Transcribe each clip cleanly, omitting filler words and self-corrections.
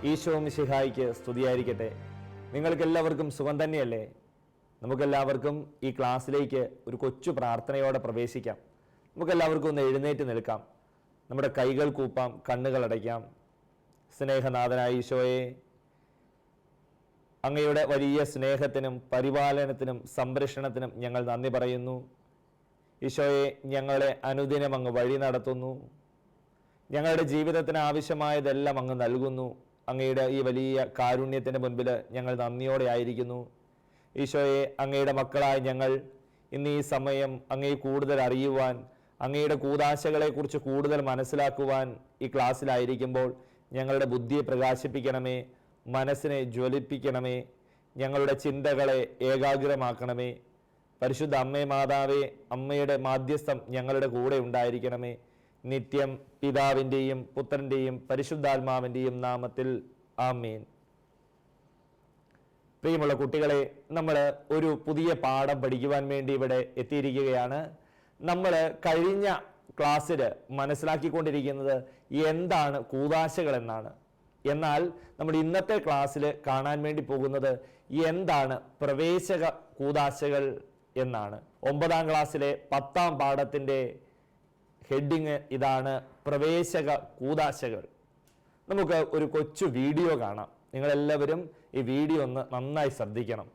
ഈശോ മിശിഹായിക്ക് സ്തുതിയായിരിക്കട്ടെ. നിങ്ങൾക്കെല്ലാവർക്കും സുഖം തന്നെയല്ലേ? നമുക്കെല്ലാവർക്കും ഈ ക്ലാസ്സിലേക്ക് ഒരു കൊച്ചു പ്രാർത്ഥനയോടെ പ്രവേശിക്കാം. നമുക്കെല്ലാവർക്കും ഒന്ന് എഴുന്നേറ്റ് നിൽക്കാം, നമ്മുടെ കൈകൾ കൂപ്പാം, കണ്ണുകൾ അടയ്ക്കാം. സ്നേഹനാഥനായ ഈശോയെ, അങ്ങയുടെ വലിയ സ്നേഹത്തിനും പരിപാലനത്തിനും സംരക്ഷണത്തിനും ഞങ്ങൾ നന്ദി പറയുന്നു. ഈശോയെ, ഞങ്ങളെ അനുദിനം അങ്ങ് വഴി നടത്തുന്നു. ഞങ്ങളുടെ ജീവിതത്തിന് ആവശ്യമായതെല്ലാം അങ്ങ് നൽകുന്നു. അങ്ങയുടെ ഈ വലിയ കാരുണ്യത്തിൻ്റെ മുൻപിൽ ഞങ്ങൾ നന്ദിയോടെ ആയിരിക്കുന്നു. ഈശോയെ, അങ്ങയുടെ മക്കളായ ഞങ്ങൾ ഇന്ന് ഈ സമയം അങ്ങയെ കൂടുതൽ അറിയുവാൻ, അങ്ങയുടെ കൂദാശകളെക്കുറിച്ച് കൂടുതൽ മനസ്സിലാക്കുവാൻ ഈ ക്ലാസ്സിലായിരിക്കുമ്പോൾ ഞങ്ങളുടെ ബുദ്ധിയെ പ്രകാശിപ്പിക്കണമേ, മനസ്സിനെ ജ്വലിപ്പിക്കണമേ, ഞങ്ങളുടെ ചിന്തകളെ ഏകാഗ്രമാക്കണമേ. പരിശുദ്ധ അമ്മേ മാതാവേ, അമ്മയുടെ മാധ്യസ്ഥം ഞങ്ങളുടെ കൂടെ ഉണ്ടായിരിക്കണമേ. നിത്യം പിതാവിൻ്റെയും പുത്രൻ്റെയും പരിശുദ്ധാത്മാവിൻ്റെയും നാമത്തിൽ ആമേൻ. പ്രിയമുള്ള കുട്ടികളെ, നമ്മൾ ഒരു പുതിയ പാഠം പഠിക്കുവാൻ വേണ്ടി ഇവിടെ എത്തിയിരിക്കുകയാണ്. നമ്മൾ കഴിഞ്ഞ ക്ലാസ്സിൽ മനസ്സിലാക്കിക്കൊണ്ടിരിക്കുന്നത് എന്താണ് കൂദാശകൾ എന്നാണ്. എന്നാൽ നമ്മൾ ഇന്നത്തെ ക്ലാസ്സിൽ കാണാൻ വേണ്ടി പോകുന്നത് എന്താണ് പ്രവേശക കൂദാശകൾ എന്നാണ്. 9ാം ക്ലാസ്സിലെ 10ാം പാഠത്തിൻ്റെ ഹെഡിങ് ഇതാണ്, പ്രവേശക കൂദാശകൾ. നമുക്ക് ഒരു കൊച്ചു വീഡിയോ കാണാം. നിങ്ങളെല്ലാവരും ഈ വീഡിയോ ഒന്ന് നന്നായി ശ്രദ്ധിക്കണം.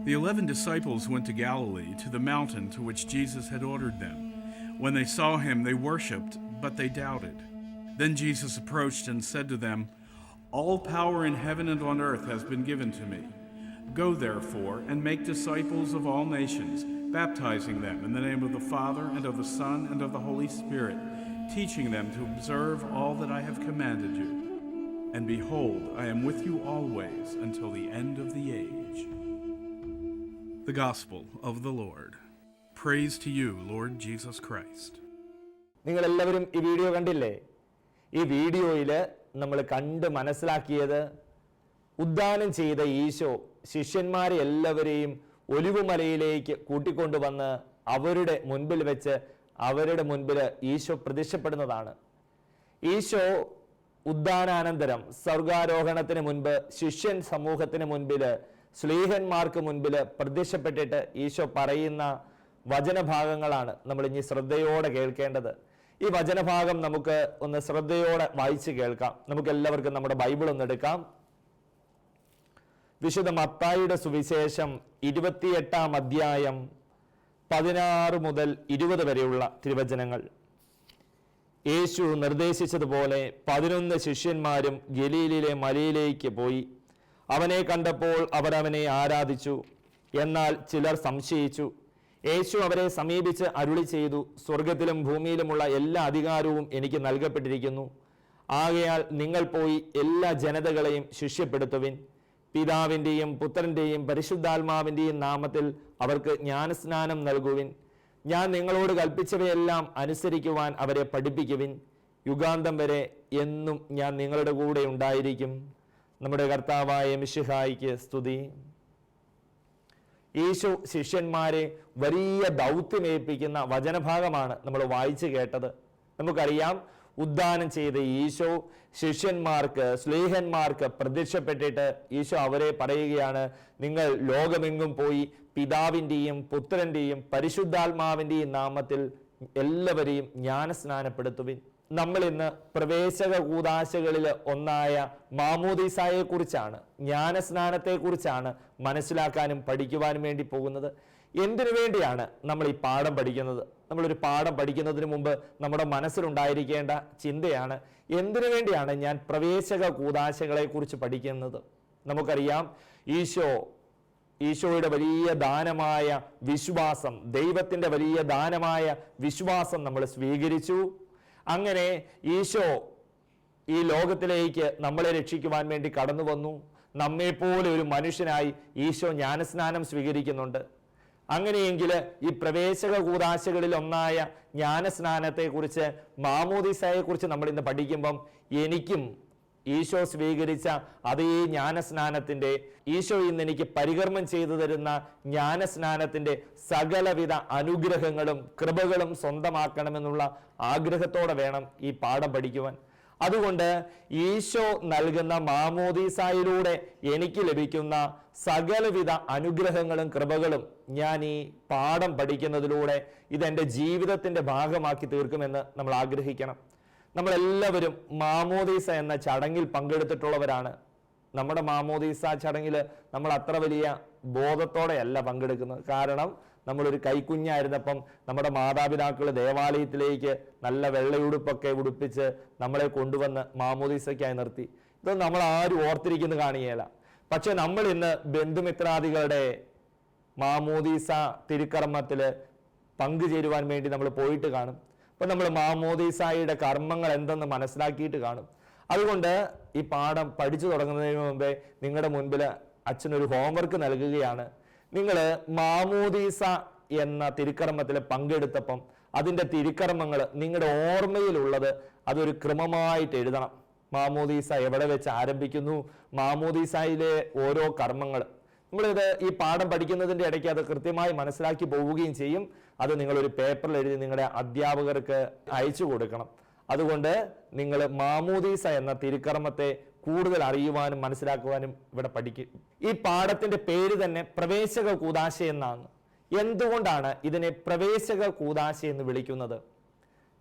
The 11 disciples went to Galilee, to the mountain to which Jesus had ordered them. When they saw him, they worshipped, but they doubted. Then Jesus approached and said to them, "All power in heaven and on earth has been given to me. Go therefore and make disciples of all nations, baptizing them in the name of the Father and of the Son and of the Holy Spirit, teaching them to observe all that I have commanded you. And behold, I am with you always until the end of the age." The Gospel of the Lord. Praise to you, Lord Jesus Christ. നിങ്ങളെല്ലാവരും ഈ video കണ്ടില്ലേ? ഈ വീഡിയോയിൽ നമ്മൾ കണ്ട് മനസ്സിലാക്കിയത്, ഉദ്ധാനം ചെയ്ത ഈശോ ശിഷ്യന്മാരെ എല്ലാവരെയും ഒലിവുമലയിലേക്ക് കൂട്ടിക്കൊണ്ടുവന്ന് അവരുടെ മുൻപിൽ വെച്ച് അവരുടെ മുൻപിൽ ഈശോ പ്രത്യക്ഷപ്പെടുന്നതാണ്. ഈശോ ഉദ്ധാനാനന്തരം സ്വർഗാരോഹണത്തിന് മുൻപ് ശിഷ്യൻ സമൂഹത്തിന് മുൻപിൽ, ശ്ലീഹന്മാർക്ക് മുൻപിൽ പ്രത്യക്ഷപ്പെട്ടിട്ട് ഈശോ പറയുന്ന വചനഭാഗങ്ങളാണ് നമ്മൾ ഇനി ശ്രദ്ധയോടെ കേൾക്കേണ്ടത്. ഈ വചനഭാഗം നമുക്ക് ഒന്ന് ശ്രദ്ധയോടെ വായിച്ച് കേൾക്കാം. നമുക്ക് എല്ലാവർക്കും നമ്മുടെ ബൈബിൾ ഒന്ന് എടുക്കാം. വിശുദ്ധ മത്തായിയുടെ സുവിശേഷം 28-ാം അധ്യായം 16 മുതൽ 20 വരെയുള്ള തിരുവചനങ്ങൾ. യേശു നിർദ്ദേശിച്ചതുപോലെ 11 ശിഷ്യന്മാരും ഗലീലിലെ മലയിലേക്ക് പോയി. അവനെ കണ്ടപ്പോൾ അവർ അവനെ ആരാധിച്ചു. എന്നാൽ ചിലർ സംശയിച്ചു. യേശു അവരെ സമീപിച്ച് അരുളി ചെയ്തു, "സ്വർഗത്തിലും ഭൂമിയിലുമുള്ള എല്ലാ അധികാരവും എനിക്ക് നൽകപ്പെട്ടിരിക്കുന്നു. ആകയാൽ നിങ്ങൾ പോയി എല്ലാ ജനതകളെയും ശിഷ്യപ്പെടുത്തുവിൻ. പിതാവിൻ്റെയും പുത്രൻ്റെയും പരിശുദ്ധാത്മാവിൻ്റെയും നാമത്തിൽ അവർക്ക് ജ്ഞാനസ്നാനം നൽകുവിൻ. ഞാൻ നിങ്ങളോട് കൽപ്പിച്ചവയെല്ലാം അനുസരിക്കുവാൻ അവരെ പഠിപ്പിക്കുവിൻ. യുഗാന്തം വരെ എന്നും ഞാൻ നിങ്ങളുടെ കൂടെ ഉണ്ടായിരിക്കും." നമ്മുടെ കർത്താവായ മിശിഹായിക്ക് സ്തുതി. ഈശോ ശിഷ്യന്മാരെ വലിയ ദൗത്യമേൽപ്പിക്കുന്ന വചനഭാഗമാണ് നമ്മൾ വായിച്ചു കേട്ടത്. നമുക്കറിയാം, ഉദ്ധാനം ചെയ്ത ഈശോ ശിഷ്യന്മാർക്ക്, സ്ലീഹന്മാർക്ക് പ്രത്യക്ഷപ്പെട്ടിട്ട് ഈശോ അവരെ പറയുകയാണ്, നിങ്ങൾ ലോകമെങ്ങും പോയി പിതാവിൻ്റെയും പുത്രൻ്റെയും പരിശുദ്ധാത്മാവിൻ്റെയും നാമത്തിൽ എല്ലാവരെയും ജ്ഞാനസ്നാനപ്പെടുത്തുവിൻ. നമ്മൾ ഇന്ന് പ്രവേശക കൂദാശകളിൽ ഒന്നായ മാമോദീസായെക്കുറിച്ചാണ്, ജ്ഞാനസ്നാനത്തെക്കുറിച്ചാണ് മനസ്സിലാക്കാനും പഠിക്കുവാനും വേണ്ടി പോകുന്നത്. എന്തിനു വേണ്ടിയാണ് നമ്മൾ ഈ പാഠം പഠിക്കുന്നത്? നമ്മളൊരു പാഠം പഠിക്കുന്നതിന് മുമ്പ് നമ്മുടെ മനസ്സിലുണ്ടായിരിക്കേണ്ട ചിന്തയാണ്, എന്തിനു വേണ്ടിയാണ് ഞാൻ പ്രവേശക കൂദാശകളെക്കുറിച്ച് പഠിക്കുന്നത്? നമുക്കറിയാം, ഈശോയുടെ വലിയ ദാനമായ വിശ്വാസം, ദൈവത്തിൻ്റെ വലിയ ദാനമായ വിശ്വാസം നമ്മൾ സ്വീകരിച്ചു. അങ്ങനെ ഈശോ ഈ ലോകത്തിലേക്ക് നമ്മളെ രക്ഷിക്കുവാൻ വേണ്ടി കടന്നു വന്നു. നമ്മെപ്പോലെ ഒരു മനുഷ്യനായി ഈശോ ജ്ഞാനസ്നാനം സ്വീകരിക്കുന്നുണ്ട്. അങ്ങനെയെങ്കിൽ ഈ പ്രവേശക കൂദാശകളിൽ ഒന്നായ ജ്ഞാനസ്നാനത്തെക്കുറിച്ച്, മാമോദീസായെക്കുറിച്ച് നമ്മൾ ഇന്ന് പഠിക്കുമ്പം എനിക്കും ഈശോ സ്വീകരിച്ച അതേ ജ്ഞാനസ്നാനത്തിൻ്റെ, ഈശോ ഇന്ന് എനിക്ക് പരികർമ്മം ചെയ്തു തരുന്ന ജ്ഞാനസ്നാനത്തിൻ്റെ സകലവിധ അനുഗ്രഹങ്ങളും കൃപകളും സ്വന്തമാക്കണമെന്നുള്ള ആഗ്രഹത്തോടെ വേണം ഈ പാഠം പഠിക്കുവാൻ. അതുകൊണ്ട് ഈശോ നൽകുന്ന മാമോദീസായിലൂടെ എനിക്ക് ലഭിക്കുന്ന സകലവിധ അനുഗ്രഹങ്ങളും കൃപകളും ഞാൻ ഈ പാഠം പഠിക്കുന്നതിലൂടെ ഇതെൻ്റെ ജീവിതത്തിൻ്റെ ഭാഗമാക്കി തീർക്കുമെന്ന് നമ്മൾ ആഗ്രഹിക്കണം. നമ്മളെല്ലാവരും മാമോദീസ എന്ന ചടങ്ങിൽ പങ്കെടുത്തിട്ടുള്ളവരാണ്. നമ്മുടെ മാമോദീസ ചടങ്ങിൽ നമ്മൾ അത്ര വലിയ ബോധത്തോടെയല്ല പങ്കെടുക്കുന്നത്. കാരണം നമ്മളൊരു കൈക്കുഞ്ഞായിരുന്നപ്പം നമ്മുടെ മാതാപിതാക്കൾ ദേവാലയത്തിലേക്ക് നല്ല വെള്ളയുടുപ്പൊക്കെ ഉടുപ്പിച്ച് നമ്മളെ കൊണ്ടുവന്ന് മാമോദീസയ്ക്കായി നിർത്തി. ഇതൊന്നും നമ്മൾ ആരും ഓർത്തിരിക്കുന്നത് കാണുകയില്ല. പക്ഷെ നമ്മൾ ഇന്ന് ബന്ധുമിത്രാദികളുടെ മാമോദീസ തിരുക്കർമ്മത്തിൽ പങ്കുചേരുവാൻ വേണ്ടി നമ്മൾ പോയിട്ട് കാണും. അപ്പം നമ്മൾ മാമോദീസായുടെ കർമ്മങ്ങൾ എന്തെന്ന് മനസ്സിലാക്കിയിട്ട് കാണും. അതുകൊണ്ട് ഈ പാഠം പഠിച്ചു തുടങ്ങുന്നതിന് മുമ്പേ നിങ്ങളുടെ മുൻപിൽ അച്ഛനൊരു ഹോംവർക്ക് നൽകുകയാണ്. നിങ്ങൾ മാമോദീസ എന്ന തിരുക്കർമ്മത്തിൽ പങ്കെടുത്തപ്പം അതിൻ്റെ തിരുക്കർമ്മങ്ങൾ നിങ്ങളുടെ ഓർമ്മയിലുള്ളത് അതൊരു ക്രമമായിട്ട് എഴുതണം. മാമോദീസ എവിടെ വെച്ച് ആരംഭിക്കുന്നു, മാമോദീസയിലെ ഓരോ കർമ്മങ്ങൾ, നമ്മളിത് ഈ പാഠം പഠിക്കുന്നതിൻ്റെ ഇടയ്ക്ക് അത് കൃത്യമായി മനസ്സിലാക്കി പോവുകയും ചെയ്യും. അത് നിങ്ങളൊരു പേപ്പറിൽ എഴുതി നിങ്ങളുടെ അധ്യാപകർക്ക് അയച്ചു കൊടുക്കണം. അതുകൊണ്ട് നിങ്ങൾ മാമോദീസ എന്ന തിരുക്കർമ്മത്തെ കൂടുതൽ അറിയുവാനും മനസ്സിലാക്കുവാനും ഇവിടെ പഠിക്കും. ഈ പാഠത്തിന്റെ പേര് തന്നെ പ്രവേശക കൂദാശ എന്നാണ്. എന്തുകൊണ്ടാണ് ഇതിനെ പ്രവേശക കൂദാശ എന്ന് വിളിക്കുന്നത്?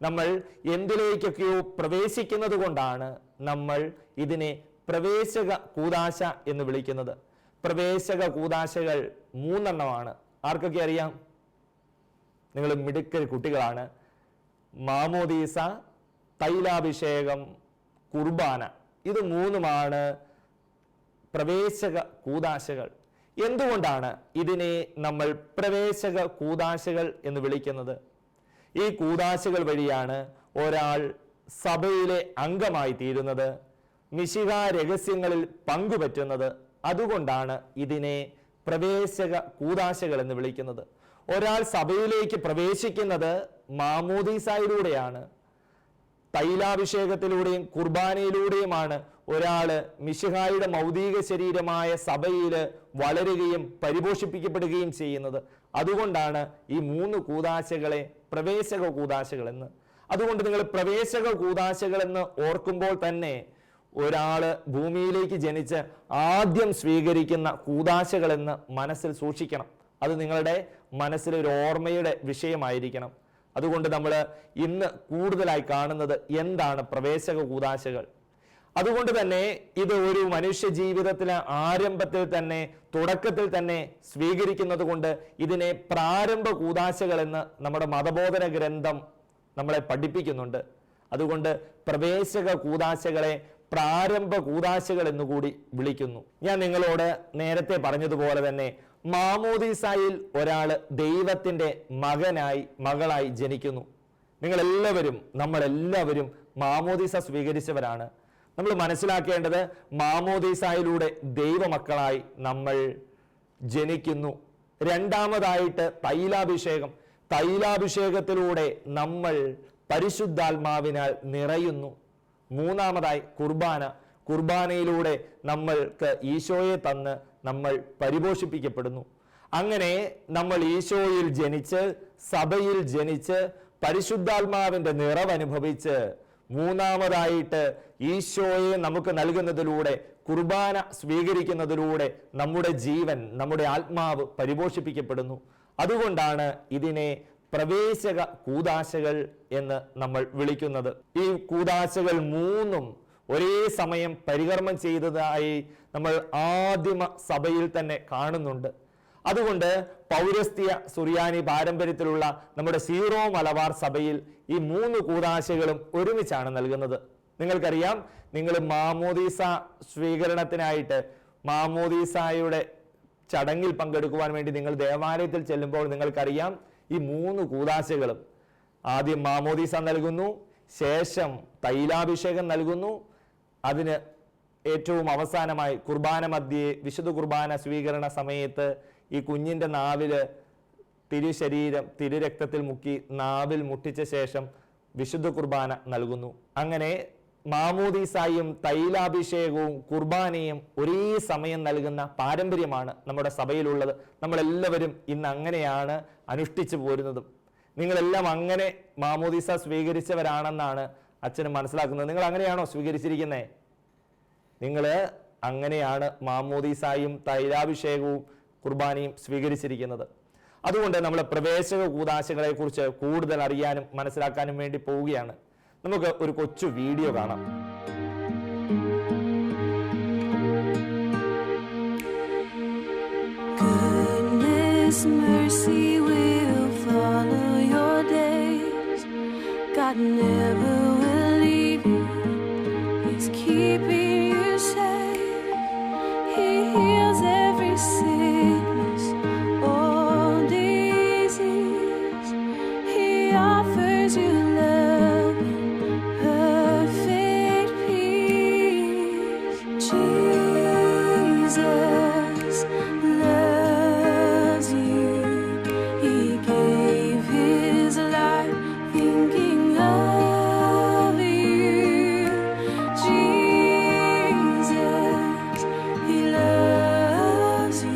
നമ്മൾ എന്തിലേക്കൊക്കെയോ പ്രവേശിക്കുന്നത് കൊണ്ടാണ് നമ്മൾ ഇതിനെ പ്രവേശക കൂദാശ എന്ന് വിളിക്കുന്നത്. പ്രവേശക കൂദാശകൾ 3 എണ്ണമാണ്. ആർക്കൊക്കെ അറിയാം? നിങ്ങൾ മിടുക്കൽ കുട്ടികളാണ്. മാമോദീസ, തൈലാഭിഷേകം, കുർബാന, ഇത് 3മാണ് പ്രവേശക കൂദാശകൾ. എന്തുകൊണ്ടാണ് ഇതിനെ നമ്മൾ പ്രവേശക കൂദാശകൾ എന്ന് വിളിക്കുന്നത്? ഈ കൂദാശകൾ വഴിയാണ് ഒരാൾ സഭയിലെ അംഗമായി തീരുന്നത്, മിശിഹ രഹസ്യങ്ങളിൽ പങ്കുപറ്റുന്നത്. അതുകൊണ്ടാണ് ഇതിനെ പ്രവേശക കൂദാശകൾ എന്ന് വിളിക്കുന്നത്. ഒരാൾ സഭയിലേക്ക് പ്രവേശിക്കുന്നത് മാമോദീസായിലൂടെയാണ്. തൈലാഭിഷേകത്തിലൂടെയും കുർബാനയിലൂടെയുമാണ് ഒരാള് മിശിഹായുടെ മൗതിക ശരീരമായ സഭയിൽ വളരുകയും പരിപോഷിപ്പിക്കപ്പെടുകയും ചെയ്യുന്നത്. അതുകൊണ്ടാണ് ഈ 3 കൂദാശകളെ പ്രവേശക കൂദാശകൾ എന്ന്. അതുകൊണ്ട് നിങ്ങൾ പ്രവേശക കൂദാശകൾ എന്ന് ഓർക്കുമ്പോൾ തന്നെ ഒരാള് ഭൂമിയിലേക്ക് ജനിച്ച് ആദ്യം സ്വീകരിക്കുന്ന കൂദാശകൾ എന്ന് മനസ്സിൽ സൂക്ഷിക്കണം. അത് നിങ്ങളുടെ മനസ്സിലൊരു ഓർമ്മയുടെ വിഷയമായിരിക്കണം. അതുകൊണ്ട് നമ്മൾ ഇന്ന് കൂടുതലായി കാണുന്നത് എന്താണ് പ്രവേശക കൂദാശകൾ. അതുകൊണ്ട് തന്നെ ഇത് ഒരു മനുഷ്യ ജീവിതത്തിലെ ആരംഭത്തിൽ തന്നെ, തുടക്കത്തിൽ തന്നെ സ്വീകരിക്കുന്നത് കൊണ്ട് ഇതിനെ പ്രാരംഭ കൂദാശകൾ എന്ന് നമ്മുടെ മതബോധന ഗ്രന്ഥം നമ്മളെ പഠിപ്പിക്കുന്നുണ്ട്. അതുകൊണ്ട് പ്രവേശക കൂദാശകളെ പ്രാരംഭ കൂദാശകൾ എന്നുകൂടി വിളിക്കുന്നു. ഞാൻ നിങ്ങളോട് നേരത്തെ പറഞ്ഞതുപോലെ തന്നെ മാമോദീസായിൽ ഒരാള് ദൈവത്തിന്റെ മകനായി മകളായി ജനിക്കുന്നു. നമ്മളെല്ലാവരും മാമോദീസ സ്വീകരിച്ചവരാണ്. നമ്മൾ മനസ്സിലാക്കേണ്ടത് മാമോദീസായിലൂടെ ദൈവമക്കളായി നമ്മൾ ജനിക്കുന്നു. രണ്ടാമതായിട്ട് തൈലാഭിഷേകത്തിലൂടെ നമ്മൾ പരിശുദ്ധാത്മാവിനാൽ നിറയുന്നു. മൂന്നാമതായി കുർബാനയിലൂടെ നമ്മൾക്ക് ഈശോയെ തന്ന് നമ്മൾ പരിപോഷിപ്പിക്കപ്പെടുന്നു. അങ്ങനെ നമ്മൾ ഈശോയിൽ ജനിച്ച്, സഭയിൽ ജനിച്ച്, പരിശുദ്ധാത്മാവിന്റെ നിറവനുഭവിച്ച്, മൂന്നാമതായിട്ട് ഈശോയെ നമുക്ക് നൽകുന്നതിലൂടെ, കുർബാന സ്വീകരിക്കുന്നതിലൂടെ നമ്മുടെ ജീവൻ, നമ്മുടെ ആത്മാവ് പരിപോഷിപ്പിക്കപ്പെടുന്നു. അതുകൊണ്ടാണ് ഇതിനെ പ്രവേശക കൂദാശകൾ എന്ന് നമ്മൾ വിളിക്കുന്നത്. ഈ കൂദാശകൾ 3ഉം ഒരേ സമയം പരികർമ്മം ചെയ്തതായി നമ്മൾ ആദിമ സഭയിൽ തന്നെ കാണുന്നുണ്ട്. അതുകൊണ്ട് പൗരസ്ത്യ സുറിയാനി പാരമ്പര്യത്തിലുള്ള നമ്മുടെ സീറോ മലബാർ സഭയിൽ ഈ 3 കൂദാശകളും ഒരുമിച്ചാണ് നൽകുന്നത്. നിങ്ങൾക്കറിയാം, നിങ്ങൾ മാമോദീസ സ്വീകരണത്തിനായിട്ട് മാമോദീസായുടെ ചടങ്ങിൽ പങ്കെടുക്കുവാൻ വേണ്ടി നിങ്ങൾ ദേവാലയത്തിൽ ചെല്ലുമ്പോൾ നിങ്ങൾക്കറിയാം, ഈ 3 കൂദാശകളും ആദ്യം മാമോദീസ നൽകുന്നു, ശേഷം തൈലാഭിഷേകം നൽകുന്നു, അതിന് ഏറ്റവും അവസാനമായി കുർബാന മധ്യേ വിശുദ്ധ കുർബാന സ്വീകരണ സമയത്ത് ഈ കുഞ്ഞിൻ്റെ നാവില് തിരുരക്തത്തിൽ മുക്കി നാവിൽ മുട്ടിച്ച ശേഷം വിശുദ്ധ കുർബാന നൽകുന്നു. അങ്ങനെ മാമോദീസായും തൈലാഭിഷേകവും കുർബാനയും ഒരേ സമയം നൽകുന്ന പാരമ്പര്യമാണ് നമ്മുടെ സഭയിലുള്ളത്. നമ്മളെല്ലാവരും ഇന്ന് അങ്ങനെയാണ് അനുഷ്ഠിച്ചു പോരുന്നതും. നിങ്ങളെല്ലാം അങ്ങനെ മാമോദീസ സ്വീകരിച്ചവരാണെന്നാണ് അച്ഛന് മനസ്സിലാക്കുന്നത്. നിങ്ങൾ അങ്ങനെയാണോ സ്വീകരിച്ചിരിക്കുന്നത്? നിങ്ങൾ അങ്ങനെയാണ് മാമോദീസായും തൈലാഭിഷേകവും കുർബാനയും സ്വീകരിച്ചിരിക്കുന്നത്. അതുകൊണ്ട് നമ്മൾ പ്രവേശക കൂദാശകളെ കുറിച്ച് കൂടുതൽ അറിയാനും മനസ്സിലാക്കാനും വേണ്ടി പോവുകയാണ്. നമുക്ക് ഒരു കൊച്ചു വീഡിയോ കാണാം. Goodness, mercy will follow your days. God never will leave you. He's keeping you safe. He heals every sickness, all disease. He offers you love and perfect peace. Jesus loves you. He gave his life thinking of you. Jesus, he loves you.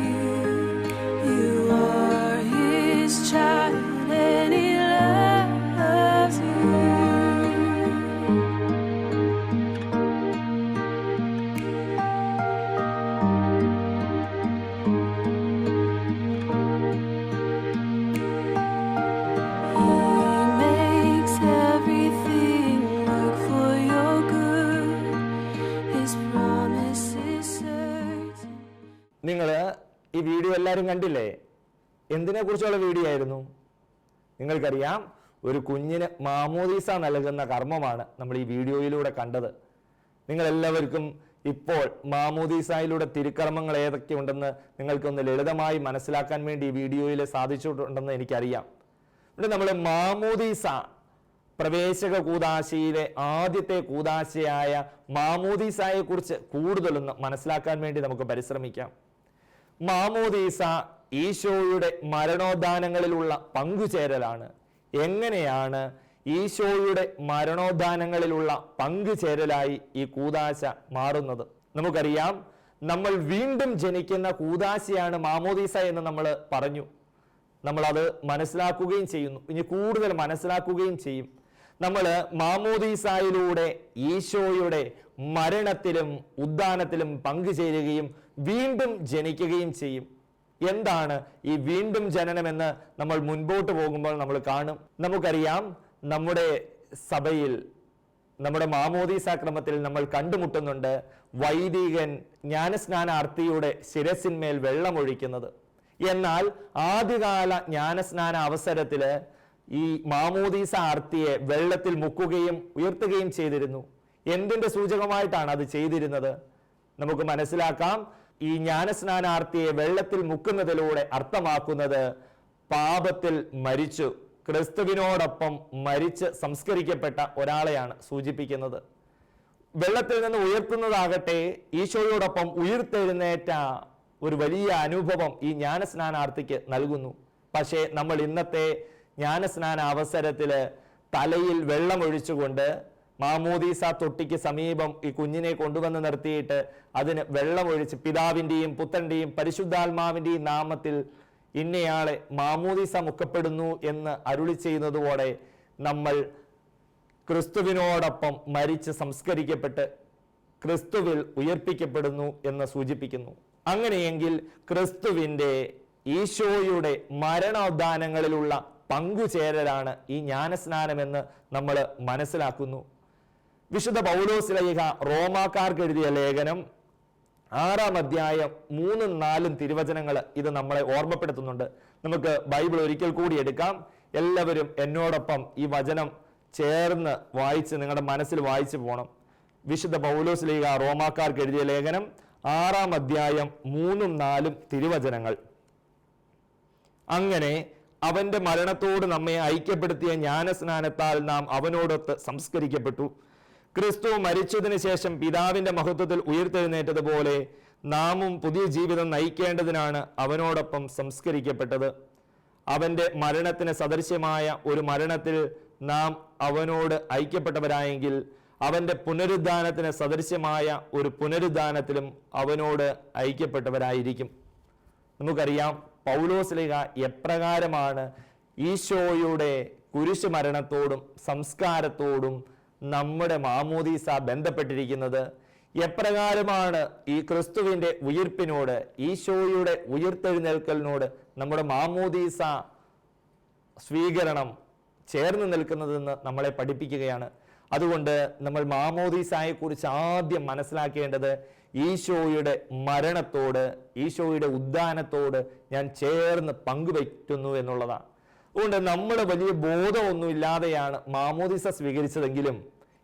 You are his child and he loves you. He makes everything work for your good. His promise is certain. നിങ്ങൾ ഈ video എല്ലാവരും കണ്ടില്ലേ? എന്തിനെ കുറിച്ചുള്ള video ആയിരുന്നു? നിങ്ങൾക്കറിയാം, ഒരു കുഞ്ഞിന് മാമോദീസ നൽകുന്ന കർമ്മമാണ് നമ്മൾ ഈ വീഡിയോയിലൂടെ കണ്ടത്. നിങ്ങളെല്ലാവർക്കും ഇപ്പോൾ മാമോദീസയിലൂടെ തിരുക്കർമ്മങ്ങൾ ഏതൊക്കെ ഉണ്ടെന്ന് നിങ്ങൾക്കൊന്ന് ലളിതമായി മനസ്സിലാക്കാൻ വേണ്ടി ഈ വീഡിയോയിൽ സാധിച്ചിട്ടുണ്ടെന്ന് എനിക്കറിയാം. ഇവിടെ നമ്മൾ മാമോദീസ പ്രവേശക കൂദാശയിലെ ആദ്യത്തെ കൂദാശയായ മാമോദീസയെ കുറിച്ച് കൂടുതലൊന്ന് മനസ്സിലാക്കാൻ വേണ്ടി നമുക്ക് പരിശ്രമിക്കാം. മാമോദീസ ഈശോയുടെ മരണോദ്ധാനങ്ങളിലുള്ള പങ്കുചേരലാണ്. എങ്ങനെയാണ് ഈശോയുടെ മരണോദ്ധാനങ്ങളിലുള്ള പങ്കുചേരലായി ഈ കൂദാശ മാറുന്നത്? നമുക്കറിയാം, നമ്മൾ വീണ്ടും ജനിക്കുന്ന കൂദാശയാണ് മാമോദീസ എന്ന് നമ്മൾ പറഞ്ഞു. നമ്മളത് മനസ്സിലാക്കുകയും ചെയ്യുന്നു. ഇനി കൂടുതൽ മനസ്സിലാക്കുകയും ചെയ്യും. നമ്മൾ മാമോദീസായിലൂടെ ഈശോയുടെ മരണത്തിലും ഉദ്ധാനത്തിലും പങ്കുചേരുകയും വീണ്ടും ജനിക്കുകയും ചെയ്യും. എന്താണ് ഈ വീണ്ടും ജനനമെന്ന് നമ്മൾ മുൻപോട്ട് പോകുമ്പോൾ നമ്മൾ കാണും. നമുക്കറിയാം, നമ്മുടെ സഭയിൽ നമ്മുടെ മാമോദീസ ക്രമത്തിൽ നമ്മൾ കണ്ടുമുട്ടുന്നുണ്ട് വൈദികൻ ജ്ഞാനസ്നാനാർത്ഥിയുടെ ശിരസിന്മേൽ വെള്ളമൊഴിക്കുന്നത്. എന്നാൽ ആദ്യകാല ജ്ഞാനസ്നാന അവസരത്തില് ഈ മാമോദീസ ആർത്തിയെ വെള്ളത്തിൽ മുക്കുകയും ഉയർത്തുകയും ചെയ്തിരുന്നു. എന്തിന്റെ സൂചകമായിട്ടാണ് അത് ചെയ്തിരുന്നത്? നമുക്ക് മനസ്സിലാക്കാം. ഈ ജ്ഞാനസ്നാനാർത്ഥിയെ വെള്ളത്തിൽ മുക്കുന്നതിലൂടെ അർത്ഥമാക്കുന്നത് പാപത്തിൽ മരിച്ചു, ക്രിസ്തുവിനോടൊപ്പം മരിച്ച് സംസ്കരിക്കപ്പെട്ട ഒരാളെയാണ് സൂചിപ്പിക്കുന്നത്. വെള്ളത്തിൽ നിന്ന് ഉയർത്തുന്നതാകട്ടെ ഈശോയോടൊപ്പം ഉയർത്തെഴുന്നേറ്റ ഒരു വലിയ അനുഭവം ഈ ജ്ഞാനസ്നാനാർത്ഥിക്ക് നൽകുന്നു. പക്ഷേ നമ്മൾ ഇന്നത്തെ ജ്ഞാനസ്നാന അവസരത്തിൽ തലയിൽ വെള്ളമൊഴിച്ചുകൊണ്ട് മാമോദീസ തൊട്ടിക്ക് സമീപം ഈ കുഞ്ഞിനെ കൊണ്ടുവന്ന് നിർത്തിയിട്ട് അതിന് വെള്ളമൊഴിച്ച് പിതാവിൻ്റെയും പുത്രൻ്റെയും പരിശുദ്ധാത്മാവിൻ്റെയും നാമത്തിൽ ഇന്നയാളെ മാമോദീസ മുക്കപ്പെടുന്നു എന്ന് അരുളി ചെയ്യുന്നതോടെ നമ്മൾ ക്രിസ്തുവിനോടൊപ്പം മരിച്ച് സംസ്കരിക്കപ്പെട്ട് ക്രിസ്തുവിൽ ഉയർപ്പിക്കപ്പെടുന്നു എന്ന് സൂചിപ്പിക്കുന്നു. അങ്ങനെയെങ്കിൽ ക്രിസ്തുവിൻ്റെ ഈശോയുടെ മരണോദ്ധാനങ്ങളിലുള്ള പങ്കുചേരലാണ് ഈ ജ്ഞാനസ്നാനമെന്ന് നമ്മൾ മനസ്സിലാക്കുന്നു. വിശുദ്ധ പൗലോസ് ശ്ലീഹ റോമാക്കാർക്ക് എഴുതിയ ലേഖനം 6-ാം അധ്യായം 3-4 തിരുവചനങ്ങൾ ഇത് നമ്മളെ ഓർമ്മപ്പെടുത്തുന്നുണ്ട്. നമുക്ക് ബൈബിൾ ഒരിക്കൽ കൂടി എടുക്കാം. എല്ലാവരും എന്നോടൊപ്പം ഈ വചനം ചേർന്ന് വായിച്ച് നിങ്ങളുടെ മനസ്സിൽ വായിച്ചു പോകണം. വിശുദ്ധ പൗലോസ് ശ്ലീഹ റോമാക്കാർക്ക് എഴുതിയ ലേഖനം 6-ാം അധ്യായം 3-4 തിരുവചനങ്ങൾ. അങ്ങനെ അവന്റെ മരണത്തോട് നമ്മെ ഐക്യപ്പെടുത്തിയ ജ്ഞാനസ്നാനത്താൽ നാം അവനോടൊത്ത് സംസ്കരിക്കപ്പെട്ടു. ക്രിസ്തു മരിച്ചതിന് ശേഷം പിതാവിന്റെ മഹത്വത്തിൽ ഉയർത്തെഴുന്നേറ്റതുപോലെ നാമും പുതിയ ജീവിതം നയിക്കേണ്ടതിനാണ് അവനോടൊപ്പം സംസ്കരിക്കപ്പെട്ടത്. അവന്റെ മരണത്തിന് സദൃശ്യമായ ഒരു മരണത്തിൽ നാം അവനോട് ഐക്യപ്പെട്ടവരായെങ്കിൽ അവന്റെ പുനരുദ്ധാനത്തിന് സദൃശ്യമായ ഒരു പുനരുദ്ധാനത്തിലും അവനോട് ഐക്യപ്പെട്ടവരായിരിക്കും. നമുക്കറിയാം പൗലോസ്ലീഹ എപ്രകാരമാണ് ഈശോയുടെ കുരിശു മരണത്തോടും സംസ്കാരത്തോടും നമ്മുടെ മാമോദീസ ബന്ധപ്പെട്ടിരിക്കുന്നത്. എപ്രകാരമാണ് ഈ ക്രിസ്തുവിൻ്റെ ഉയിർപ്പിനോട്, ഈശോയുടെ ഉയിർത്തെഴുന്നേൽക്കലിനോട് നമ്മുടെ മാമോദീസ സ്വീകരണം ചേർന്ന് നിൽക്കുന്നതെന്ന് നമ്മളെ പഠിപ്പിക്കുകയാണ്. അതുകൊണ്ട് നമ്മൾ മാമോദീസായെക്കുറിച്ച് ആദ്യം മനസ്സിലാക്കേണ്ടത് ഈശോയുടെ മരണത്തോട്, ഈശോയുടെ ഉദ്ധാനത്തോട് ഞാൻ ചേർന്ന് പങ്കുവയ്ക്കുന്നു എന്നുള്ളതാണ്. അതുകൊണ്ട് നമ്മൾ വലിയ ബോധമൊന്നുമില്ലാതെയാണ് മാമോദീസ സ്വീകരിച്ചതെങ്കിലും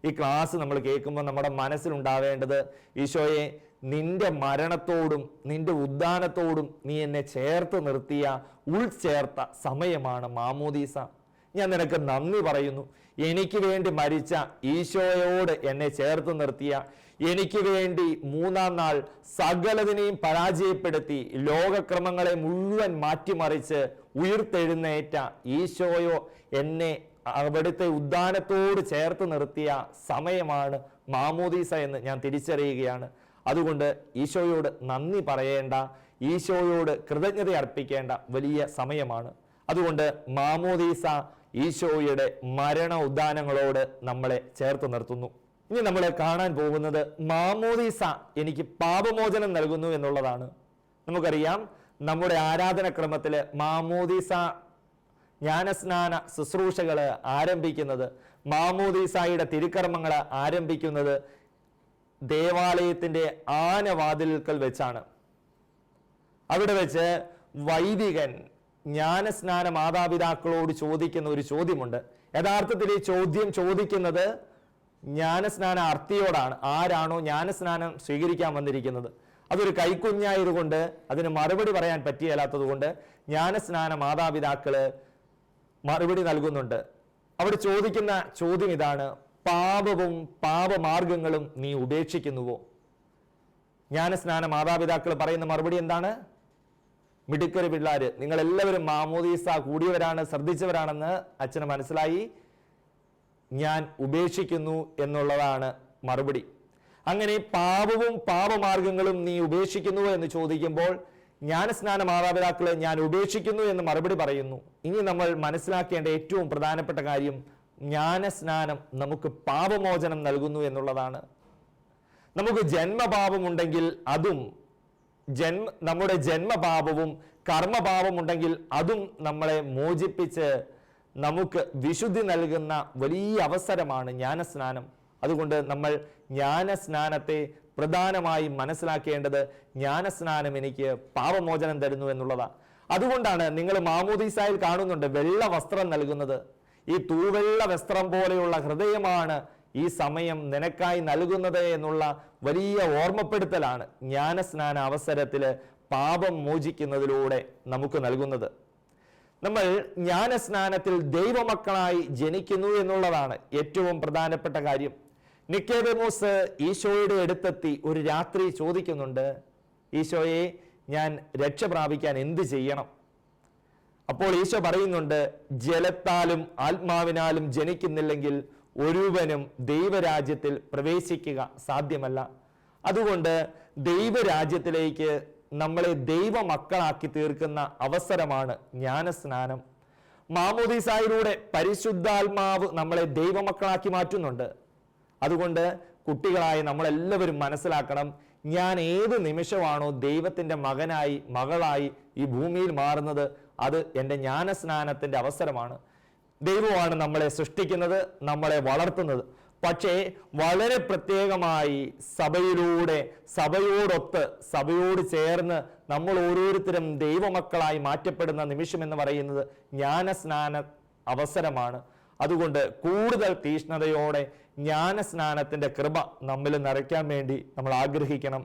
ഈ ക്ലാസ് നമ്മൾ കേൾക്കുമ്പോൾ നമ്മുടെ മനസ്സിലുണ്ടാവേണ്ടത്, ഈശോയെ നിന്റെ മരണത്തോടും നിന്റെ ഉദ്ധാനത്തോടും നീ എന്നെ ചേർത്ത് നിർത്തിയ ഉൾച്ചേർത്ത സമയമാണ് മാമോദീസ. ഞാൻ നിനക്ക് നന്ദി പറയുന്നു. എനിക്ക് വേണ്ടി മരിച്ച ഈശോയോട് എന്നെ ചേർത്ത് നിർത്തിയ, എനിക്ക് വേണ്ടി മൂന്നാം നാൾ സകലതിനെയും പരാജയപ്പെടുത്തി ലോകക്രമങ്ങളെ മുഴുവൻ മാറ്റിമറിച്ച് ഉയിർത്തെഴുന്നേറ്റ ഈശോയോ എന്നെ അവിടുത്തെ ഉദ്ധാനത്തോട് ചേർത്ത് നിർത്തിയ സമയമാണ് മാമോദീസ എന്ന് ഞാൻ തിരിച്ചറിയുകയാണ്. അതുകൊണ്ട് ഈശോയോട് നന്ദി പറയേണ്ട, ഈശോയോട് കൃതജ്ഞത അർപ്പിക്കേണ്ട വലിയ സമയമാണ്. അതുകൊണ്ട് മാമോദീസ ഈശോയുടെ മരണ ഉദ്ധാനങ്ങളോട് നമ്മളെ ചേർത്ത് നിർത്തുന്നു. ഇനി നമ്മൾ കാണാൻ പോകുന്നത് മാമോദീസ എനിക്ക് പാപമോചനം നൽകുന്നു എന്നുള്ളതാണ്. നമുക്കറിയാം നമ്മുടെ ആരാധനക്രമത്തിൽ മാമോദീസ ജ്ഞാനസ്നാന ശുശ്രൂഷകൾ ആരംഭിക്കുന്നത്, മാമോദീസായുടെ തിരുക്കർമ്മങ്ങൾ ആരംഭിക്കുന്നത് ദേവാലയത്തിൻ്റെ ആനവാതിൽക്കൽ വെച്ചാണ്. അവിടെ വെച്ച് വൈദികൻ ജ്ഞാനസ്നാന മാതാപിതാക്കളോട് ചോദിക്കുന്ന ഒരു ചോദ്യമുണ്ട്. യഥാർത്ഥത്തിൽ ഈ ചോദ്യം ചോദിക്കുന്നത് ജ്ഞാനസ്നാന അർത്ഥിയോടാണ്. ആരാണോ ജ്ഞാനസ്നാനം സ്വീകരിക്കാൻ വന്നിരിക്കുന്നത്. അതൊരു കൈക്കുഞ്ഞായതുകൊണ്ട് അതിന് മറുപടി പറയാൻ പറ്റിയല്ലാത്തത് കൊണ്ട് ജ്ഞാനസ്നാന മാതാപിതാക്കള് മറുപടി നൽകുന്നുണ്ട്. അവിടെ ചോദിക്കുന്ന ചോദ്യം ഇതാണ്: പാപവും പാപമാർഗങ്ങളും നീ ഉപേക്ഷിക്കുന്നുവോ? ജ്ഞാനസ്നാന മാതാപിതാക്കൾ പറയുന്ന മറുപടി എന്താണ്? മിടുക്കര് പിള്ളാര്, നിങ്ങളെല്ലാവരും മാമോദീസ കൂടിയവരാണ്, ശ്രദ്ധിച്ചവരാണെന്ന് അച്ഛന് മനസ്സിലായി, ഞാൻ ഉപേക്ഷിക്കുന്നു എന്നുള്ളതാണ് മറുപടി. അങ്ങനെ പാപവും പാപമാർഗങ്ങളും നീ ഉപേക്ഷിക്കുന്നുവോ എന്ന് ചോദിക്കുമ്പോൾ ജ്ഞാനസ്നാന മാതാപിതാക്കളെ ഞാൻ ഉപേക്ഷിക്കുന്നു എന്ന് മറുപടി പറയുന്നു. ഇനി നമ്മൾ മനസ്സിലാക്കേണ്ട ഏറ്റവും പ്രധാനപ്പെട്ട കാര്യം, ജ്ഞാനസ്നാനം നമുക്ക് പാപമോചനം നൽകുന്നു എന്നുള്ളതാണ്. നമുക്ക് ജന്മപാപമുണ്ടെങ്കിൽ അതും നമ്മുടെ ജന്മപാപവും കർമ്മപാപമുണ്ടെങ്കിൽ അതും നമ്മളെ മോചിപ്പിച്ച് നമുക്ക് വിശുദ്ധി നൽകുന്ന വലിയ അവസരമാണ് ജ്ഞാനസ്നാനം. അതുകൊണ്ട് നമ്മൾ ജ്ഞാനസ്നാനത്തെ പ്രധാനമായും മനസ്സിലാക്കേണ്ടത് ജ്ഞാനസ്നാനം എനിക്ക് പാപമോചനം തരുന്നു എന്നുള്ളതാണ്. അതുകൊണ്ടാണ് നിങ്ങൾ മാമോദീസായിൽ കാണുന്നുണ്ട് വെള്ള വസ്ത്രം നൽകുന്നത്. ഈ തൂവെള്ള വസ്ത്രം പോലെയുള്ള ഹൃദയമാണ് ഈ സമയം നിനക്കായി നൽകുന്നത് എന്നുള്ള വലിയ ഓർമ്മപ്പെടുത്തലാണ് ജ്ഞാനസ്നാന അവസരത്തിൽ പാപം മോചിക്കുന്നതിലൂടെ നമുക്ക് നൽകുന്നത്. നമ്മൾ ജ്ഞാനസ്നാനത്തിൽ ദൈവമക്കളായി ജനിക്കുന്നു എന്നുള്ളതാണ് ഏറ്റവും പ്രധാനപ്പെട്ട കാര്യം. നിക്കോദെമോസ് ഈശോയുടെ അടുത്തെത്തി ഒരു രാത്രി ചോദിക്കുന്നുണ്ട്, ഈശോയെ ഞാൻ രക്ഷ പ്രാപിക്കാൻ എന്ത് ചെയ്യണം? അപ്പോൾ ഈശോ പറയുന്നുണ്ട്, ജലത്താലും ആത്മാവിനാലും ജനിക്കുന്നില്ലെങ്കിൽ ഒരുവനും ദൈവരാജ്യത്തിൽ പ്രവേശിക്കുക സാധ്യമല്ല. അതുകൊണ്ട് ദൈവരാജ്യത്തിലേക്ക് നമ്മളെ ദൈവമക്കളാക്കി തീർക്കുന്ന അവസരമാണ് ജ്ഞാനസ്നാനം. മാമോദീസായിലൂടെ പരിശുദ്ധാത്മാവ് നമ്മളെ ദൈവമക്കളാക്കി മാറ്റുന്നുണ്ട്. അതുകൊണ്ട് കുട്ടികളായി നമ്മളെല്ലാവരും മനസ്സിലാക്കണം, ഞാൻ ഏത് നിമിഷമാണോ ദൈവത്തിൻ്റെ മകനായി മകളായി ഈ ഭൂമിയിൽ മാറുന്നത്, അത് എൻ്റെ ജ്ഞാനസ്നാനത്തിൻ്റെ അവസരമാണ്. ദൈവമാണ് നമ്മളെ സൃഷ്ടിക്കുന്നത്, നമ്മളെ വളർത്തുന്നത്. പക്ഷേ വളരെ പ്രത്യേകമായി സഭയിലൂടെ, സഭയോടൊത്ത്, സഭയോട് ചേർന്ന് നമ്മൾ ഓരോരുത്തരും ദൈവമക്കളായി മാറ്റപ്പെടുന്ന നിമിഷം എന്ന് പറയുന്നത് ജ്ഞാനസ്നാന അവസരമാണ്. അതുകൊണ്ട് കൂടുതൽ തീഷ്ണതയോടെ ജ്ഞാനസ്നാനത്തിൻ്റെ കൃപ നമ്മിൽ നിറയ്ക്കാൻ വേണ്ടി നമ്മൾ ആഗ്രഹിക്കണം.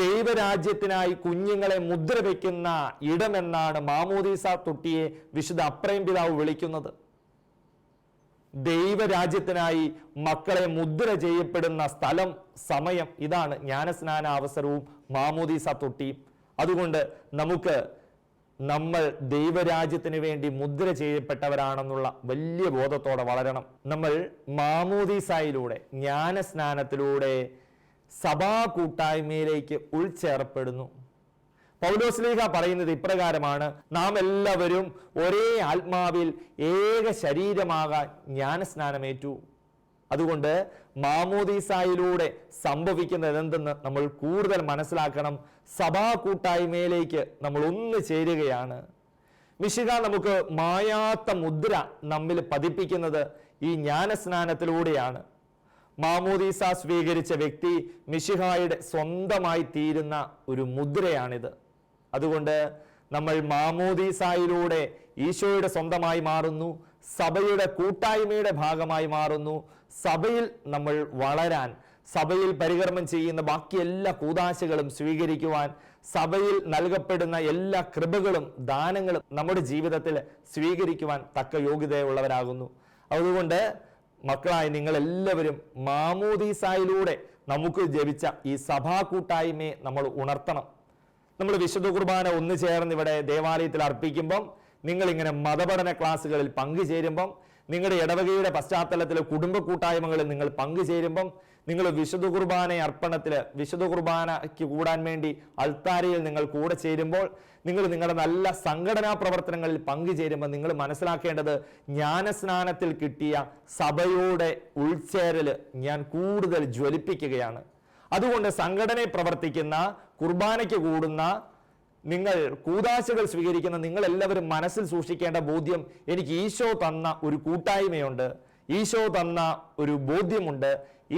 ദൈവരാജ്യത്തിനായി കുഞ്ഞുങ്ങളെ മുദ്ര വയ്ക്കുന്ന ഇടമെന്നാണ് മാമോദീസ തൊട്ടിയെ വിശുദ്ധ അപ്രയം പിതാവ് വിളിക്കുന്നത്. ദൈവരാജ്യത്തിനായി മക്കളെ മുദ്ര ചെയ്യപ്പെടുന്ന സ്ഥലം, സമയം ഇതാണ് ജ്ഞാനസ്നാന അവസരവും മാമോദീസ തൊട്ടിയും. അതുകൊണ്ട് നമുക്ക് നമ്മൾ ദൈവരാജ്യത്തിന് വേണ്ടി മുദ്ര ചെയ്യപ്പെട്ടവരാണെന്നുള്ള വലിയ ബോധത്തോടെ വളരണം. നമ്മൾ മാമോദീസായിലൂടെ, ജ്ഞാനസ്നാനത്തിലൂടെ സഭാ കൂട്ടായ്മയിലേക്ക് ഉൾച്ചേർപ്പെടുന്നു. പൗലോസ്ലീഹ പറയുന്നത് ഇപ്രകാരമാണ്: നാം എല്ലാവരും ഒരേ ആത്മാവിൽ ഏക ശരീരമാകാൻ ജ്ഞാനസ്നാനമേറ്റു. അതുകൊണ്ട് മാമോദീസായിലൂടെ സംഭവിക്കുന്നത് എന്തെന്ന് നമ്മൾ കൂടുതൽ മനസ്സിലാക്കണം. സഭാ കൂട്ടായ്മയിലേക്ക് നമ്മൾ ഒന്ന് ചേരുകയാണ്. മിശിഹ നമുക്ക് മായാത്ത മുദ്ര നമ്മിൽ പതിപ്പിക്കുന്നത് ഈ ജ്ഞാനസ്നാനത്തിലൂടെയാണ്. മാമോദീസ സ്വീകരിച്ച വ്യക്തി മിശിഹായുടെ സ്വന്തമായി തീരുന്ന ഒരു മുദ്രയാണിത്. അതുകൊണ്ട് നമ്മൾ മാമോദീസായിലൂടെ ഈശോയുടെ സ്വന്തമായി മാറുന്നു, സഭയുടെ കൂട്ടായ്മയുടെ ഭാഗമായി മാറുന്നു. സഭയിൽ നമ്മൾ വളരാൻ, സഭയിൽ പരികർമ്മം ചെയ്യുന്ന ബാക്കി എല്ലാ കൂദാശകളും സ്വീകരിക്കുവാൻ, സഭയിൽ നൽകപ്പെടുന്ന എല്ലാ കൃപകളും ദാനങ്ങളും നമ്മുടെ ജീവിതത്തിൽ സ്വീകരിക്കുവാൻ തക്ക യോഗ്യതയുള്ളവരാകുന്നു. അതുകൊണ്ട് മക്കളായി നിങ്ങൾ എല്ലാവരും മാമോദീസായിലൂടെ നമുക്ക് ജപിച്ച ഈ സഭാ കൂട്ടായ്മയെ നമ്മൾ ഉണർത്തണം. നമ്മൾ വിശുദ്ധ കുർബാന ഒന്ന് ചേർന്ന് ഇവിടെ ദേവാലയത്തിൽ അർപ്പിക്കുമ്പം, നിങ്ങളിങ്ങനെ മതപഠന ക്ലാസ്സുകളിൽ പങ്കുചേരുമ്പം, നിങ്ങളുടെ ഇടവകയുടെ പശ്ചാത്തലത്തിലെ കുടുംബ കൂട്ടായ്മകളിൽ നിങ്ങൾ പങ്കുചേരുമ്പം, നിങ്ങൾ വിശുദ്ധ കുർബാന അർപ്പണത്തിൽ വിശുദ്ധ കുർബാനയ്ക്ക് കൂടാൻ വേണ്ടി അൾത്താരയിൽ നിങ്ങൾ കൂടെ ചേരുമ്പോൾ, നിങ്ങൾ നിങ്ങളുടെ നല്ല സംഘടനാ പ്രവർത്തനങ്ങളിൽ പങ്കുചേരുമ്പോൾ നിങ്ങൾ മനസ്സിലാക്കേണ്ടത് ജ്ഞാനസ്നാനത്തിൽ കിട്ടിയ സഭയുടെ ഉൾച്ചേരൽ ഞാൻ കൂടുതൽ ജ്വലിപ്പിക്കുകയാണ്. അതുകൊണ്ട് സംഘടനയിൽ പ്രവർത്തിക്കുന്ന, കുർബാനയ്ക്ക് കൂടുന്ന, നിങ്ങൾ കൂദാശകൾ സ്വീകരിക്കുന്ന നിങ്ങൾ എല്ലാവരും മനസ്സിൽ സൂക്ഷിക്കേണ്ട ബോധ്യം, എനിക്ക് ഈശോ തന്ന ഒരു കൂട്ടായ്മയുണ്ട്, ഈശോ തന്ന ഒരു ബോധ്യമുണ്ട്,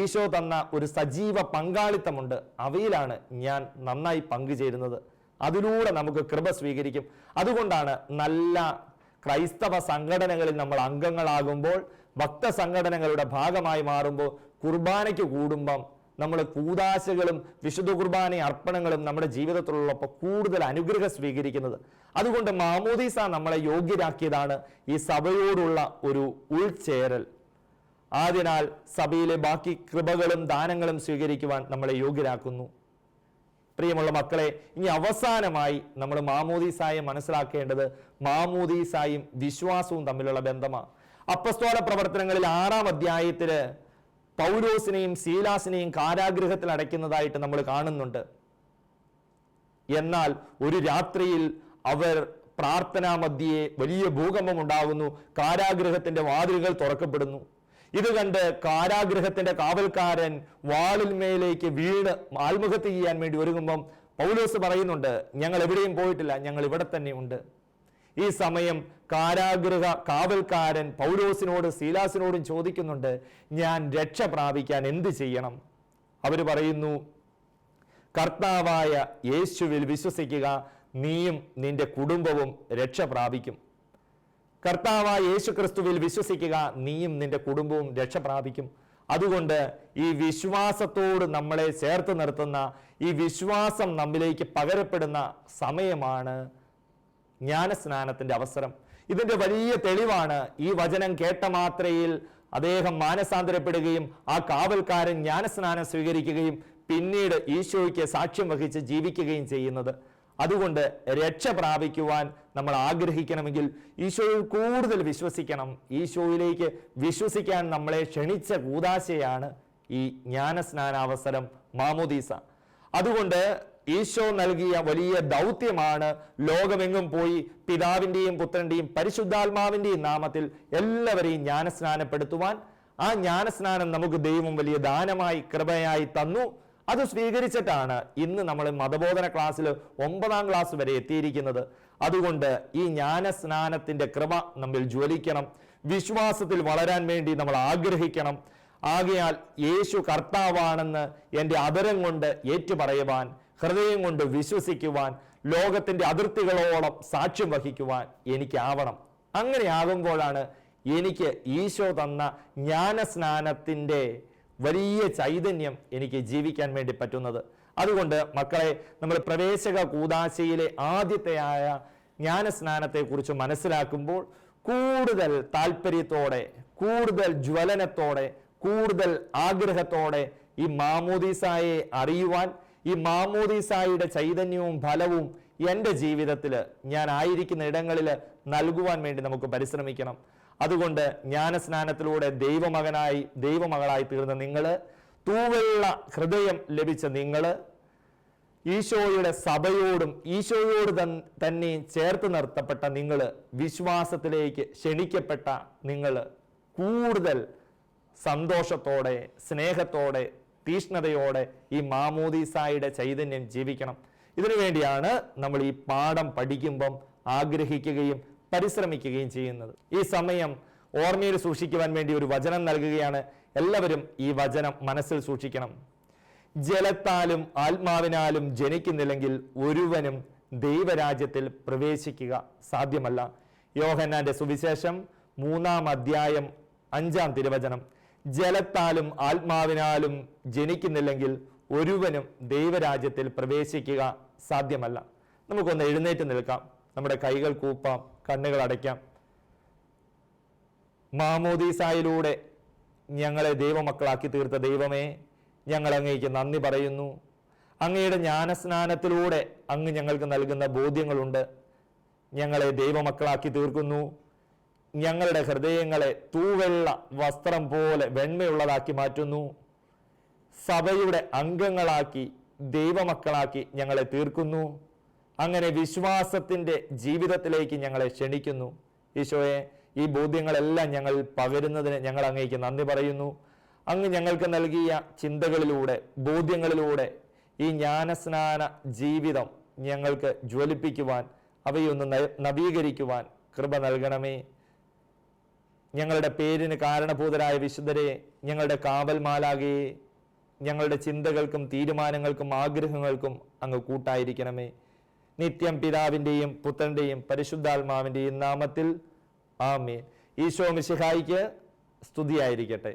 ഈശോ തന്ന ഒരു സജീവ പങ്കാളിത്തമുണ്ട്. അവയിലാണ് ഞാൻ നന്നായി പങ്കുചേരുന്നത്. അതിലൂടെ നമുക്ക് കൃപ സ്വീകരിക്കും. അതുകൊണ്ടാണ് നല്ല ക്രൈസ്തവ സംഘടനകളിൽ നമ്മൾ അംഗങ്ങളാകുമ്പോൾ, ഭക്തസംഘടനകളുടെ ഭാഗമായി മാറുമ്പോൾ, കുർബാനയ്ക്ക് കൂടുമ്പം നമ്മൾ കൂദാശകളും വിശുദ്ധ കുർബാന അർപ്പണങ്ങളും നമ്മുടെ ജീവിതത്തിലുള്ളപ്പോൾ കൂടുതൽ അനുഗ്രഹം സ്വീകരിക്കുന്നത്. അതുകൊണ്ട് മാമോദീസ നമ്മളെ യോഗ്യരാക്കിയതാണ് ഈ സഭയോടുള്ള ഒരു ഉൾച്ചേരൽ. അതിനാൽ സഭയിലെ ബാക്കി കൃപകളും ദാനങ്ങളും സ്വീകരിക്കുവാൻ നമ്മളെ യോഗ്യരാക്കുന്നു. പ്രിയമുള്ള മക്കളെ, ഇനി അവസാനമായി നമ്മൾ മാമോദീസായെ മനസ്സിലാക്കേണ്ടത് മാമോദീസായും വിശ്വാസവും തമ്മിലുള്ള ബന്ധമാണ്. അപ്പസ്തോല പ്രവർത്തനങ്ങളിൽ 6-ാം അധ്യായത്തില് പൗലോസിനെയും സീലാസിനെയും കാരാഗൃഹത്തിൽ അടയ്ക്കുന്നതായിട്ട് നമ്മൾ കാണുന്നുണ്ട്. എന്നാൽ ഒരു രാത്രിയിൽ അവർ പ്രാർത്ഥനാ മധ്യേ വലിയ ഭൂകമ്പം ഉണ്ടാകുന്നു, കാരാഗൃഹത്തിന്റെ വാതിലുകൾ തുറക്കപ്പെടുന്നു. ഇത് കണ്ട് കാരാഗൃഹത്തിന്റെ കാവൽക്കാരൻ വാളിന്മേലേക്ക് വീണ് ആത്മഹത്യ ചെയ്യാൻ വേണ്ടി ഒരുങ്ങുമ്പം പൗലോസ് പറയുന്നുണ്ട്, ഞങ്ങൾ എവിടെയും പോയിട്ടില്ല, ഞങ്ങൾ ഇവിടെ തന്നെ ഉണ്ട്. ഈ സമയം കാരാഗൃഹ കാവൽക്കാരൻ പൗലോസിനോട് സീലാസിനോടും ചോദിക്കുന്നുണ്ട്, ഞാൻ രക്ഷ പ്രാപിക്കാൻ എന്ത് ചെയ്യണം? അവർ പറയുന്നു, കർത്താവായ യേശുവിൽ വിശ്വസിക്കുക, നീയും നിന്റെ കുടുംബവും രക്ഷ പ്രാപിക്കും. കർത്താവായ യേശു ക്രിസ്തുവിൽ വിശ്വസിക്കുക, നീയും നിന്റെ കുടുംബവും രക്ഷ പ്രാപിക്കും. അതുകൊണ്ട് ഈ വിശ്വാസത്തോട് നമ്മളെ ചേർത്ത് നിർത്തുന്ന, ഈ വിശ്വാസം നമ്മിലേക്ക് പകരപ്പെടുന്ന സമയമാണ് ജ്ഞാനസ്നാനത്തിന്റെ അവസരം. ഇതിന്റെ വലിയ തെളിവാണ് ഈ വചനം കേട്ട മാത്രയിൽ അദ്ദേഹം മാനസാന്തരപ്പെടുകയും ആ കാവൽക്കാരൻ ജ്ഞാനസ്നാനം സ്വീകരിക്കുകയും പിന്നീട് ഈശോയ്ക്ക് സാക്ഷ്യം വഹിച്ച് ജീവിക്കുകയും ചെയ്യുന്നത്. അതുകൊണ്ട് രക്ഷ പ്രാപിക്കുവാൻ നമ്മൾ ആഗ്രഹിക്കണമെങ്കിൽ ഈശോയിൽ കൂടുതൽ വിശ്വസിക്കണം. ഈശോയിലേക്ക് വിശ്വസിക്കാൻ നമ്മളെ ക്ഷണിച്ച കൂദാശയാണ് ഈ ജ്ഞാനസ്നാനാവസരം, മാമോദീസ. അതുകൊണ്ട് ഈശോ നൽകിയ വലിയ ദൗത്യമാണ് ലോകമെങ്ങും പോയി പിതാവിൻ്റെയും പുത്രൻ്റെയും പരിശുദ്ധാത്മാവിൻ്റെയും നാമത്തിൽ എല്ലാവരെയും ജ്ഞാനസ്നാനപ്പെടുത്തുവാൻ. ആ ജ്ഞാനസ്നാനം നമുക്ക് ദൈവം വലിയ ദാനമായി കൃപയായി തന്നു. അത് സ്വീകരിച്ചിട്ടാണ് ഇന്ന് നമ്മൾ മതബോധന ക്ലാസ്സിൽ 9-ാം ക്ലാസ് വരെ എത്തിയിരിക്കുന്നത്. അതുകൊണ്ട് ഈ ജ്ഞാനസ്നാനത്തിന്റെ കൃപ നമ്മിൽ ജ്വലിക്കണം. വിശ്വാസത്തിൽ വളരാൻ വേണ്ടി നമ്മൾ ആഗ്രഹിക്കണം. ആകയാൽ യേശു കർത്താവാണെന്ന് എൻ്റെ അധരം കൊണ്ട് ഏറ്റുപറയുവാൻ, ഹൃദയം കൊണ്ട് വിശ്വസിക്കുവാൻ, ലോകത്തിന്റെ അതിർത്തികളോളം സാക്ഷ്യം വഹിക്കുവാൻ എനിക്കാവണം. അങ്ങനെ ആകുമ്പോഴാണ് എനിക്ക് ഈശോ തന്ന ജ്ഞാനസ്നാനത്തിന്റെ വലിയ ചൈതന്യം എനിക്ക് ജീവിക്കാൻ വേണ്ടി പറ്റുന്നത്. അതുകൊണ്ട് മക്കളെ, നമ്മൾ പ്രവേശക കൂദാശയിലെ ആദ്യത്തെയായ ജ്ഞാനസ്നാനത്തെക്കുറിച്ച് മനസ്സിലാക്കുമ്പോൾ കൂടുതൽ താല്പര്യത്തോടെ, കൂടുതൽ ജ്വലനത്തോടെ, കൂടുതൽ ആഗ്രഹത്തോടെ ഈ മാമോദീസായെ അറിയുവാൻ, ഈ മാമോദീസായുടെ ചൈതന്യവും ഫലവും എൻ്റെ ജീവിതത്തിൽ ഞാൻ ആയിരിക്കുന്ന ഇടങ്ങളിൽ നൽകുവാൻ വേണ്ടി നമുക്ക് പരിശ്രമിക്കണം. അതുകൊണ്ട് ജ്ഞാനസ്നാനത്തിലൂടെ ദൈവമകളായി തീർന്ന നിങ്ങൾ, തൂവെള്ള ഹൃദയം ലഭിച്ച നിങ്ങൾ, ഈശോയുടെ സഭയോടും ഈശോയോട് തന്നെ ചേർത്ത് നിർത്തപ്പെട്ട നിങ്ങൾ, വിശ്വാസത്തിലേക്ക് ക്ഷണിക്കപ്പെട്ട നിങ്ങൾ, കൂടുതൽ സന്തോഷത്തോടെ, സ്നേഹത്തോടെ, തീഷ്ണതയോടെ ഈ മാമോദീസായുടെ ചൈതന്യം ജീവിക്കണം. ഇതിനു വേണ്ടിയാണ് നമ്മൾ ഈ പാഠം പഠിക്കുമ്പം ആഗ്രഹിക്കുകയും പരിശ്രമിക്കുകയും ചെയ്യുന്നത്. ഈ സമയം ഓർമ്മയിൽ സൂക്ഷിക്കുവാൻ വേണ്ടി ഒരു വചനം നൽകുകയാണ്. എല്ലാവരും ഈ വചനം മനസ്സിൽ സൂക്ഷിക്കണം. ജലത്താലും ആത്മാവിനാലും ജനിക്കുന്നില്ലെങ്കിൽ ഒരുവനും ദൈവരാജ്യത്തിൽ പ്രവേശിക്കുക സാധ്യമല്ല. യോഹന്നാന്റെ സുവിശേഷം 3-ാം അധ്യായം 5-ാം തിരുവചനം. ജലത്താലും ആത്മാവിനാലും ജനിക്കുന്നില്ലെങ്കിൽ ഒരുവനും ദൈവരാജ്യത്തിൽ പ്രവേശിക്കുക സാധ്യമല്ല. നമുക്കൊന്ന് എഴുന്നേറ്റ് നിൽക്കാം, നമ്മുടെ കൈകൾ കൂപ്പാം, കണ്ണുകൾ അടയ്ക്കാം. മാമോദീസായിലൂടെ ഞങ്ങളെ ദൈവമക്കളാക്കി തീർത്ത ദൈവമേ, ഞങ്ങൾ അങ്ങേക്ക് നന്ദി പറയുന്നു. അങ്ങയുടെ ജ്ഞാനസ്നാനത്തിലൂടെ അങ്ങ് ഞങ്ങൾക്ക് നൽകുന്ന ബോധ്യങ്ങളുണ്ട്. ഞങ്ങളെ ദൈവമക്കളാക്കി തീർക്കുന്നു. ഞങ്ങളുടെ ഹൃദയങ്ങളെ തൂവെള്ള വസ്ത്രം പോലെ വെണ്മയുള്ളതാക്കി മാറ്റുന്നു. സഭയുടെ അംഗങ്ങളാക്കി ദൈവമക്കളാക്കി ഞങ്ങളെ തീർക്കുന്നു. അങ്ങനെ വിശ്വാസത്തിൻ്റെ ജീവിതത്തിലേക്ക് ഞങ്ങളെ ക്ഷണിക്കുന്നു. ഈശോയെ, ഈ ബോധ്യങ്ങളെല്ലാം ഞങ്ങൾ പകരുന്നതിന് ഞങ്ങൾ അങ്ങേക്ക് നന്ദി പറയുന്നു. അങ്ങ് ഞങ്ങൾക്ക് നൽകിയ ചിന്തകളിലൂടെ, ബോധ്യങ്ങളിലൂടെ ഈ ജ്ഞാനസ്നാന ജീവിതം ഞങ്ങൾക്ക് ജ്വലിപ്പിക്കുവാൻ, അവയൊന്ന് നവീകരിക്കുവാൻ കൃപ നൽകണമേ. ഞങ്ങളുടെ പേരിന് കാരണഭൂതരായ വിശുദ്ധരെ, ഞങ്ങളുടെ കാവൽ മാലാകയെ, ഞങ്ങളുടെ ചിന്തകൾക്കും തീരുമാനങ്ങൾക്കും ആഗ്രഹങ്ങൾക്കും അങ്ങ് കൂട്ടായിരിക്കണമേ. നിത്യം പിതാവിൻ്റെയും പുത്രൻ്റെയും പരിശുദ്ധാത്മാവിൻ്റെയും നാമത്തിൽ ആമേൻ. ഈശോ മിശിഹായിക്ക് സ്തുതിയായിരിക്കട്ടെ.